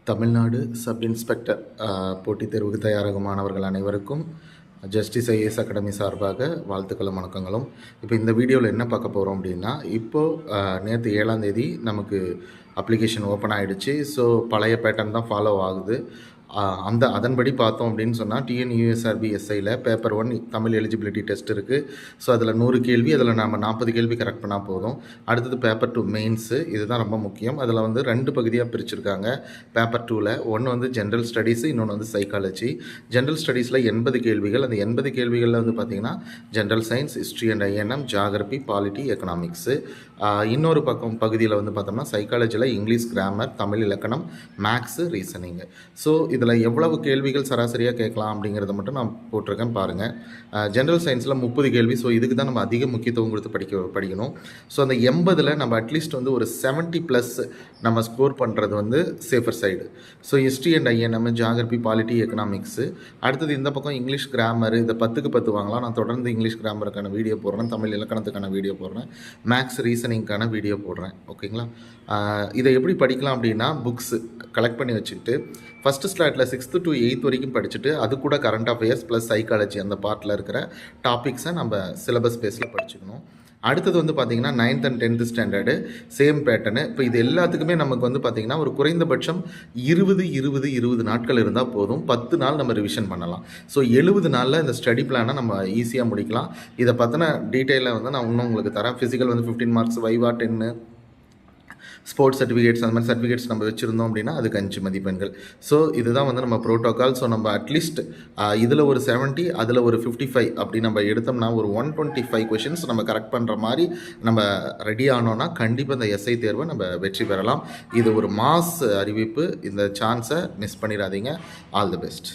Tamil Nadu sub inspector போட்டித் தேர்வுக்கு தயாராகும் மாணவர்கள் அனைவருக்கும் ஜஸ்டிஸ் ஐஏஎஸ் அகாடமி சார்பாக வாழ்த்துக்களும் வணக்கங்களும். இப்போ இந்த வீடியோவில் என்ன பார்க்க போகிறோம் அப்படின்னா, இப்போது நேற்று 7ஆம் தேதி நமக்கு அப்ளிகேஷன் ஓப்பன் ஆகிடுச்சு. ஸோ பழைய பேட்டர்ன் தான் ஃபாலோ ஆகுது. அதன்படி பார்த்தோம் அப்படின்னு சொன்னால் டிஎன்யூஎஸ்ஆர்பி எஸ்ஐயில் பேப்பர் 1 தமிழ் எலிஜிபிலிட்டி டெஸ்ட் இருக்குது. ஸோ அதில் 100 கேள்வி, அதில் நம்ம 40 கேள்வி கரெக்ட் பண்ணால் போதும். அடுத்தது பேப்பர் 2 மெயின்ஸு, இதுதான் ரொம்ப முக்கியம். அதில் வந்து 2 பகுதியாக பிரிச்சுருக்காங்க. பேப்பர் 2ல் ஒன்று வந்து ஜென்ரல் ஸ்டடீஸு, இன்னொன்று வந்து சைக்காலஜி. ஜென்ரல் ஸ்டடீஸில் 80 கேள்விகள். அந்த 80 கேள்விகளில் வந்து பார்த்திங்கன்னா general science, history and INM, geography, polity, economics. இன்னொரு பகுதியில் வந்து பார்த்தோம்னா சைக்காலஜியில் இங்கிலீஷ், கிராமர், தமிழ் இலக்கணம், மேக்ஸு, ரீசனிங்கு. ஸோ இதில் எவ்வளவு கேள்விகள் சராசரியாக கேட்கலாம் அப்படிங்கிறத மட்டும் நான் போட்டிருக்கேன் பாருங்கள். ஜென்ரல் சயின்ஸில் 30 கேள்வி. ஸோ இதுக்கு தான் நம்ம அதிக முக்கியத்துவம் கொடுத்து படிக்கணும். ஸோ அந்த 80ல் நம்ம அட்லீஸ்ட் வந்து ஒரு 70+ நம்ம ஸ்கோர் பண்ணுறது வந்து safer side. So history and INM, geography, polity, economics. அடுத்தது இந்த பக்கம் இங்கிலீஷ், கிராமர், இதை 10க்கு 10 வாங்கலாம். நான் தொடர்ந்து இங்கிலீஷ் கிராமருக்கான வீடியோ போடுறேன், தமிழ் இலக்கணத்துக்கான வீடியோ போடுறேன், மேக்ஸ் ரீசனிங்க்கான வீடியோ போடுறேன். ஓகேங்களா? இதை எப்படி படிக்கலாம் அப்படின்னா, புக்ஸு கலெக்ட் பண்ணி வச்சுக்கிட்டு ஃபஸ்ட்டு ஸ்லாட்டில் 6th to 8th வரைக்கும் படிச்சுட்டு அது கூட கரண்ட் அஃபேர்ஸ் ப்ளஸ் சைக்காலஜி அந்த பார்ட்டில் இருக்கிற டாபிக்ஸை நம்ம சிலபஸ் பேஸில் படிச்சுக்கணும். அடுத்தது வந்து பார்த்திங்கன்னா 9th and 10th standard same pattern. இப்போ இது எல்லாத்துக்குமே நமக்கு வந்து பார்த்திங்கன்னா ஒரு குறைந்தபட்சம் 20 நாட்கள் இருந்தால் போதும். 10 நாள் நம்ம ரிவிஷன் பண்ணலாம். ஸோ 70 நாளில் இந்த ஸ்டடி பிளானை நம்ம ஈஸியாக முடிக்கலாம். இதை பற்றின டீட்டெயிலாக வந்து நான் இன்னும் உங்களுக்கு தரேன். ஃபிசிக்கல் வந்து 15 மார்க்ஸ், வைவா 10, ஸ்போர்ட்ஸ் சர்டிஃபிகேட்ஸ், அந்த மாதிரி சர்டிஃபிகேட்ஸ் நம்ம வச்சுருந்தோம் அப்படின்னா அதுக்கு 5 மதிப்பெண்கள். ஸோ இதுதான் வந்து நம்ம ப்ரோட்டோக்கால். ஸோ நம்ம அட்லீஸ்ட் இதில் ஒரு 70, அதில் ஒரு 55 அப்படி நம்ம எடுத்தோம்னா ஒரு 125 கொஷின்ஸ் நம்ம கரெக்ட் பண்ணுற மாதிரி நம்ம ரெடி ஆனோன்னா கண்டிப்பாக இந்த எஸ்ஐ தேர்வை நம்ம வெற்றி பெறலாம். இது ஒரு மாஸ் அறிவிப்பு. இந்த சான்ஸை மிஸ் பண்ணிடாதீங்க. All the best.